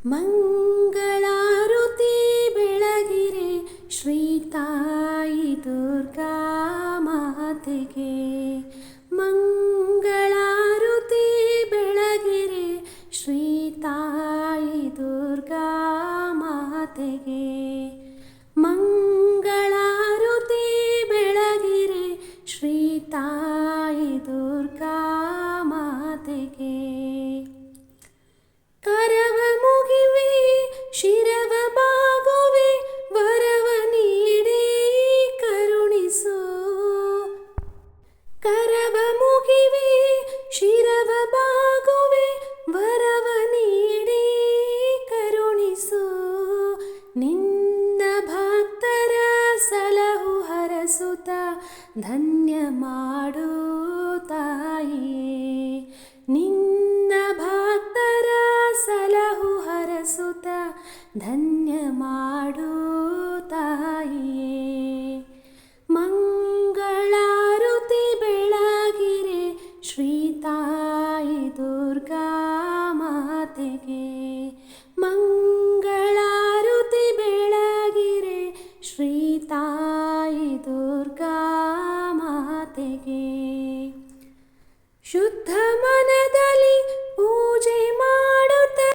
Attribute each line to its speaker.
Speaker 1: ಮಂಗಳಾರುತಿ ಬೆಳಗಿರೆ ಶ್ರೀ ತಾಯಿ ದುರ್ಗಾ ಮಾತೆಗೆ. ಮಂಗಳಾರುತಿ ಬೆಳಗಿರೆ ಶ್ರೀ ತಾಯಿ ದುರ್ಗಾ ಮಾತೆಗೆ. ಮಂಗಳಾರುತಿ ಬೆಳಗಿರೆ ಶ್ರೀ ತಾಯಿ ದುರ್ಗಾ ಮಾತೆಗೆ. ಕರವ ಮುಗಿವೆ ಶಿರವ ಬಾಗುವೆ ವರವ ನೀಡಿ ಕರುಣಿಸು. ಕರವ ಮುಗಿವೆ ಶಿರವ ಬಾಗುವೆ ವರವ ನೀಡಿ ಕರುಣಿಸು. ನಿನ್ನ ಭಕ್ತರ ಸಲಹು ಹರಸುತ್ತ ಧನ್ಯ ಮಾಡು ತಾಯಿಯೇ. ನಿನ್ನ ಭಕ್ತರ ಸಲಹು ಹರಸುತ್ತ ಧನ್ಯ ಮಾಡು ತಾಯಿಯೇ. ಮಂಗಳಾರುತಿ ಬೆಳಗಿರೆ ಶ್ರೀ ತಾಯಿ ದುರ್ಗಾ ಮಾತೆಗೆ. ಮಂಗಳಾರುತಿ ಬೆಳಗಿರೆ ಶ್ರೀ ತಾಯಿ ದುರ್ಗಾ ಮಾತೆಗೆ. ಶುದ್ಧ ಮನದಲ್ಲಿ